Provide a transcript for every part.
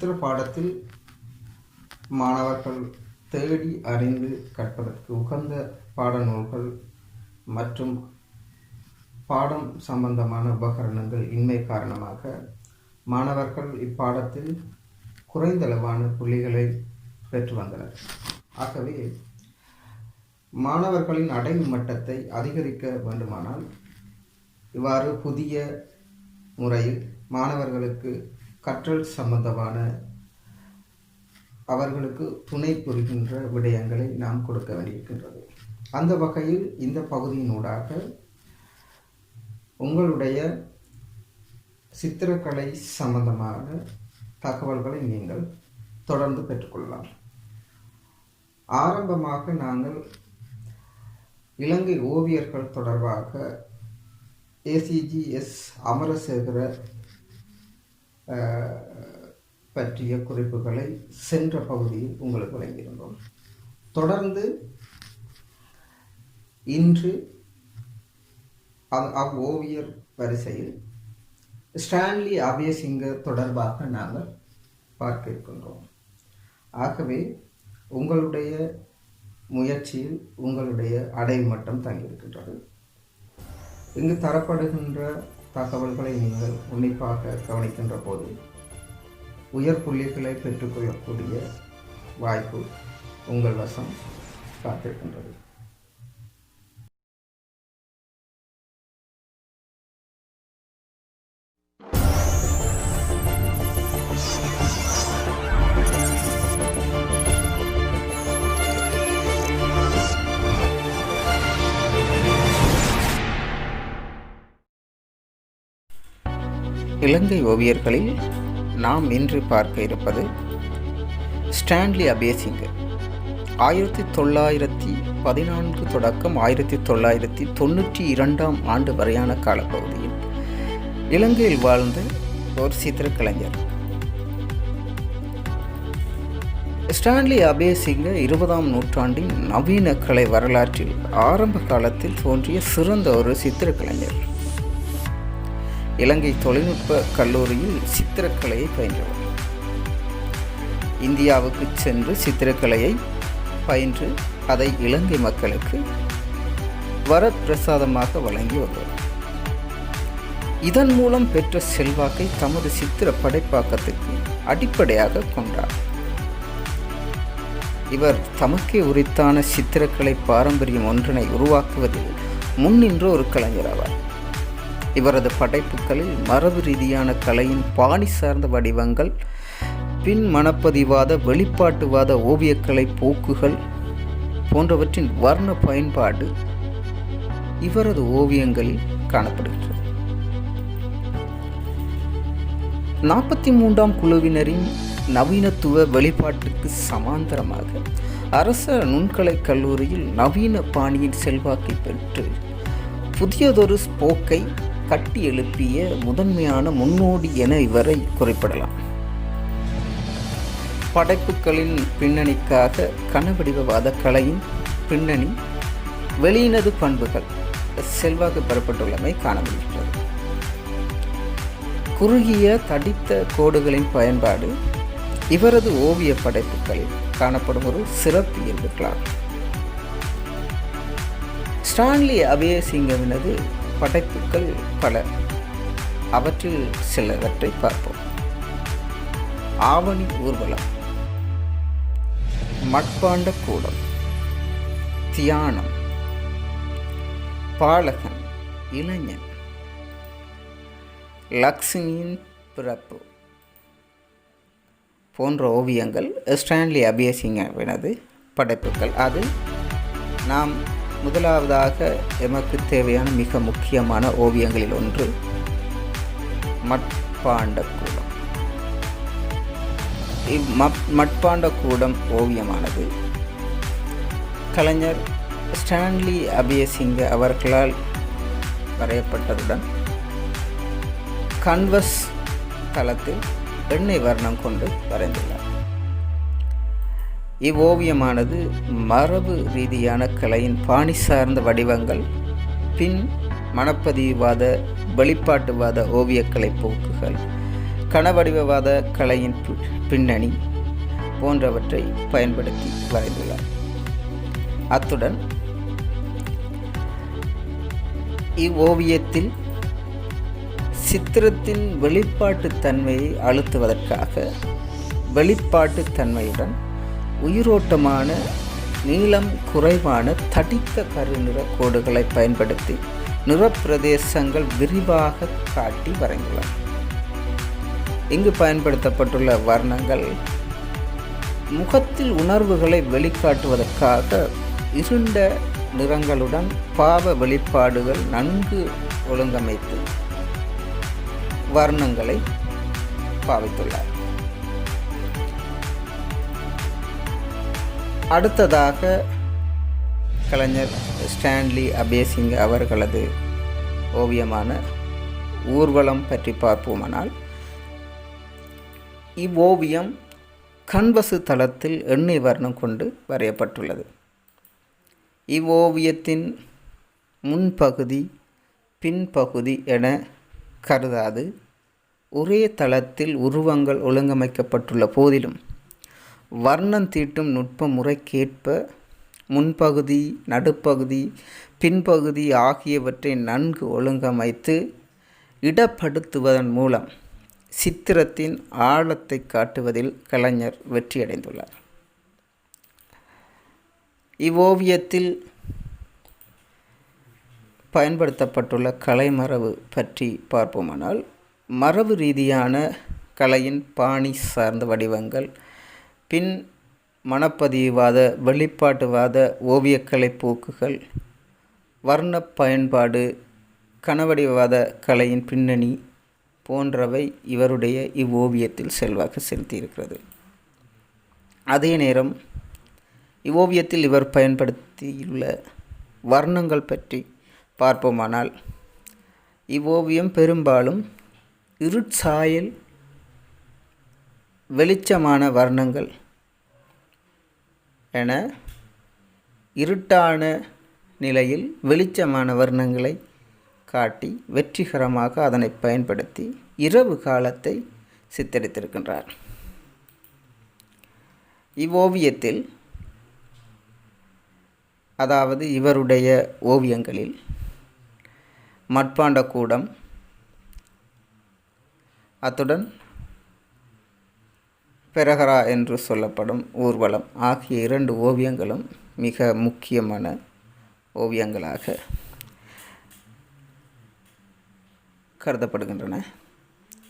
சித்திர பாடத்தில் மாணவர்கள் தேடி அறிந்து கற்பதற்கு உகந்த பாடநூல்கள் மற்றும் பாடம் சம்பந்தமான உபகரணங்கள் இன்மை காரணமாக மாணவர்கள் இப்பாடத்தில் குறைந்தளவான புள்ளிகளை பெற்று வந்தனர். ஆகவே மாணவர்களின் அடைவு மட்டத்தை அதிகரிக்க வேண்டுமானால் இவ்வாறு புதிய முறையில் மாணவர்களுக்கு கற்றல் சம்பந்தமான அவர்களுக்கு துணை புரிகின்ற விடயங்களை நாம் கொடுக்க வேண்டியிருக்கின்றது. அந்த வகையில் இந்த பகுதியினூடாக உங்களுடைய சித்திரக்கலை சம்பந்தமான தகவல்களை நீங்கள் தொடர்ந்து பெற்றுக்கொள்ளலாம். ஆரம்பமாக நாங்கள் இலங்கை ஓவியர்கள் தொடர்பாக ஏசிஜிஎஸ் அமரசேகர பற்றிய குறிப்புகளை சென்ற பகுதியில் உங்களுக்கு வழங்கியிருந்தோம். தொடர்ந்து இன்று அவ்வோவியர் வரிசையில் ஸ்டான்லி அபேசிங்க தொடர்பாக நாங்கள் பார்க்க இருக்கின்றோம். ஆகவே உங்களுடைய முயற்சியில் உங்களுடைய அடைவு மட்டம் தங்கியிருக்கின்றது. இங்கு தரப்படுகின்ற தகவல்களை நீங்கள் உன்னிப்பாக கவனிக்கின்ற போது உயர் புள்ளிகளை பெற்றுக்கொள்ளக்கூடிய வாய்ப்பு உங்கள் வசம் காத்திருக்கின்றது. இலங்கை ஓவியர்களில் நாம் இன்று பார்க்க இருப்பது ஸ்டான்லி அபேசிங்க. 1914 தொடக்கம் 1992 ஆண்டு வரையான காலப்பகுதியில் இலங்கையில் வாழ்ந்த ஒரு சித்திரக்கலைஞர். ஸ்டான்லி அபேசிங்க 20ஆம் நூற்றாண்டின் நவீன கலை வரலாற்றில் ஆரம்ப காலத்தில் தோன்றிய சிறந்த ஒரு சித்திரக்கலைஞர். இலங்கை தொழில்நுட்ப கல்லூரியில் சித்திரக்கலையை பயின்றவர். இந்தியாவுக்கு சென்று சித்திரக்கலையை பயின்று அதை இலங்கை மக்களுக்கு வரப்பிரசாதமாக வழங்கி வருவார். இதன் மூலம் பெற்ற செல்வாக்கை தமது சித்திர படைப்பாக்கத்துக்கு அடிப்படையாக கொண்டார். இவர் தமக்கே உரித்தான சித்திரக்கலை பாரம்பரியம் ஒன்றினை உருவாக்குவதில் முன்னின்ற ஒரு கலைஞர் ஆவார். இவரது படைப்புகளில் மரபு ரீதியான கலையின் பாணி சார்ந்த வடிவங்கள், பின் மனப்பதிவாத வெளிப்பாட்டுவாத ஓவியக்கலை போக்குகள் போன்றவற்றின் வர்ண பயன்பாடு இவரது ஓவியங்களில் காணப்படுகிறது. 43ஆம் குழுவினரின் நவீனத்துவ வெளிப்பாட்டுக்கு சமாந்தரமாக அரச நுண்கலை கல்லூரியில் நவீன பாணியின் செல்வாக்கை பெற்று புதியதொரு போக்கை கட்டி எழுப்பிய முதன்மையான முன்னோடி என இவரை குறிப்பிடலாம். படைப்புகளின் பின்னணிக்காக கனவடிவவாத கலையின் பின்னணி வெளியினது பண்புகள் செல்வாக்கு பெறப்பட்டுள்ளமை காணப்படுகிறது. குறுகிய தடித்த கோடுகளின் பயன்பாடு இவரது ஓவிய படைப்புகளில் காணப்படும் ஒரு சிறப்பு இயல்புகளாகும். ஸ்டான்லி அபேசிங்கவினது படைப்புகள் பல. அவற்றில் சிலவற்றை பார்ப்போம். ஆவணி ஊர்வலம், மட்பாண்ட கூடம், தியானம், பாலகன், இளைஞன், லக்ஷ்மியின் பிறப்பு போன்ற ஓவியங்கள் ஸ்டான்லி அபேசிங்கவினது படைப்புகள். அது நாம் முதலாவதாக எமக்கு தேவையான மிக முக்கியமான ஓவியங்களில் ஒன்று மட்பாண்ட கூடம். மட்பாண்ட கூடம் ஓவியமானது கலைஞர் ஸ்டான்லி அபேசிங்க அவர்களால் வரையப்பட்டதுடன் கன்வஸ் தளத்தில் எண்ணெய் வர்ணம் கொண்டு வரைந்துள்ளார். இவ்வோவியமானது மரபு ரீதியான கலையின் பாணி சார்ந்த வடிவங்கள், பின் மனப்பதிவாத வெளிப்பாட்டுவாத ஓவியக்கலை போக்குகள், கனவடிவவாத கலையின் பின்னணி போன்றவற்றை பயன்படுத்தி வரைந்துள்ளார். அத்துடன் இவ்வோவியத்தில் சித்திரத்தின் வெளிப்பாட்டுத் தன்மையை அழுத்துவதற்காக வெளிப்பாட்டுத் தன்மையுடன் உயிரோட்டமான நீளம் குறைவான தடித்த கருநிற கோடுகளை பயன்படுத்தி நிறப்பிரதேசங்கள் விரிவாக காட்டி வரைந்துள்ளார். இங்கு பயன்படுத்தப்பட்டுள்ள வர்ணங்கள் முகத்தில் உணர்வுகளை வெளிக்காட்டுவதற்காக இருண்ட நிறங்களுடன் பாவ வெளிப்பாடுகள் நன்கு ஒழுங்கமைத்து வர்ணங்களை பாவித்துள்ளார். அடுத்ததாக கலைஞர் ஸ்டான்லி அபேசிங்க அவர்களது ஓவியமான ஊர்வலம் பற்றி பார்ப்போமானால், இவ்வோவியம் கன்வசு தளத்தில் எண்ணெய் வர்ணம் கொண்டு வரையப்பட்டுள்ளது. இவ்வோவியத்தின் முன்பகுதி பின்பகுதி என கருதாது ஒரே தளத்தில் உருவங்கள் ஒழுங்கமைக்கப்பட்டுள்ள போதிலும் வர்ணம் தீட்டும் நுட்ப முறைக்கேற்ப முன்பகுதி நடுப்பகுதி பின்பகுதி ஆகியவற்றை நன்கு ஒழுங்கமைத்து இடப்படுத்துவதன் மூலம் சித்திரத்தின் ஆழத்தை காட்டுவதில் கலைஞர் வெற்றியடைந்துள்ளார். இவ்வோவியத்தில் பயன்படுத்தப்பட்டுள்ள கலைமரபு பற்றி பார்ப்போமானால், மரபு ரீதியான கலையின் பாணி சார்ந்த வடிவங்கள், பின் மனப்பதிவுவாத வெளிப்பாட்டுவாத ஓவியக்கலை போக்குகள், வர்ண பயன்பாடு, கனவடிவவாத கலையின் பின்னணி போன்றவை இவருடைய இவ்வோவியத்தில் செல்வாக்கு செலுத்தியிருக்கிறது. அதே நேரம் இவ்வோவியத்தில் இவர் பயன்படுத்தியுள்ள வர்ணங்கள் பற்றி பார்ப்போமானால், இவ்வோவியம் பெரும்பாலும் இருட்சாயல் வெளிச்சமான வர்ணங்கள் என இருட்டான நிலையில் வெளிச்சமான வர்ணங்களை காட்டி வெற்றிகரமாக அதனை பயன்படுத்தி இரவு காலத்தை சித்தரித்திருக்கின்றார். இவ்வோவியத்தில், அதாவது இவருடைய ஓவியங்களில் மட்பாண்ட கூடம் அத்துடன் பெரஹரா என்று சொல்லப்படும் ஊர்வலம் ஆகிய 2 ஓவியங்களும் மிக முக்கியமான ஓவியங்களாக கருதப்படுகின்றன.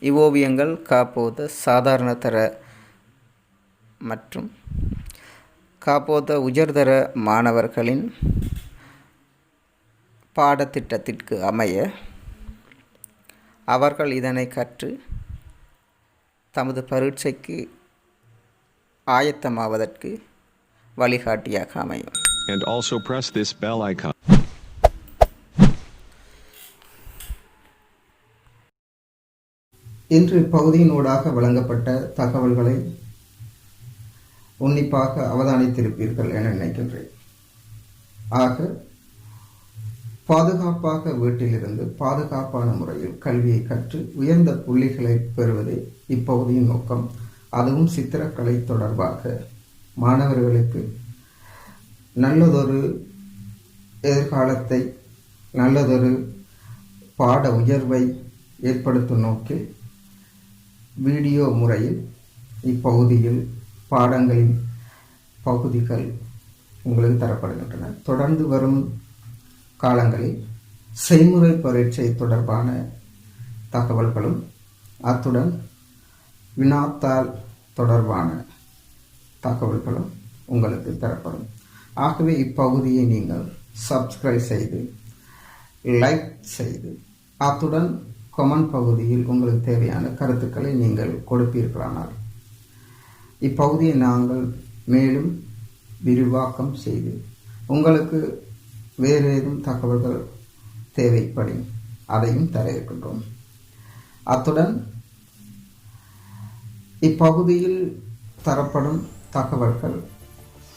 இவ்வோவியங்கள் காப்போத சாதாரண தர மற்றும் காப்போத உயர்தர மாணவர்களின் பாடத்திட்டத்திற்கு அமைய அவர்கள் இதனை கற்று தமது பரீட்சைக்கு ஆயத்தமாவதற்கு வழிகாட்டியாக அமையும். And also press this bell icon. இன்று பகுதியினூடாக வழங்கப்பட்ட தகவல்களை உன்னிப்பாக அவதானித்திருப்பீர்கள் என நினைக்கின்றேன். ஆக பாதுகாப்பாக வீட்டிலிருந்து பாதுகாப்பான முறையில் கல்வியை கற்று உயர்ந்த புள்ளிகளை பெறுவதே இப்பகுதியின் நோக்கம். அதுவும் சித்திரக்கலை தொடர்பாக மாணவர்களுக்கு நல்லதொரு எதிர்காலத்தை, நல்லதொரு பாட உயர்வை ஏற்படுத்தும் நோக்கில் வீடியோ முறையில் இப்பகுதியில் பாடங்களின் பகுதிகள் உங்களுக்கு தரப்படுகின்றன. தொடர்ந்து வரும் காலங்களில் செய்முறை பரீட்சை தொடர்பான தகவல்களும் அத்துடன் வினாத்தாள் தொடர்பான தகவல்களும் உங்களுக்கு தரப்படும். ஆகவே இப்பகுதியை நீங்கள் சப்ஸ்கிரைப் செய்து லைக் செய்து அத்துடன் கமெண்ட் பகுதியில் உங்களுக்கு தேவையான கருத்துக்களை நீங்கள் கொடுப்பீர்களானால் இப்பகுதியை நாங்கள் மேலும் விரிவாக்கம் செய்து உங்களுக்கு வேறு ஏதும் தகவல்கள் தேவைப்படும் அதையும் தர இருக்கின்றோம். அத்துடன் இப்பகுதியில் தரப்படும் தகவல்கள்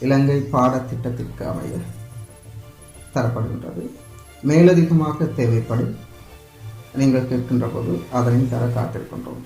இலங்கை பாடத்திட்டத்திற்கு அமைய தரப்படுகின்றது. மேலதிகமாக தேவைப்படும் நீங்கள் கேட்கின்ற போது அதனையும் தர காத்திருக்கின்றோம்.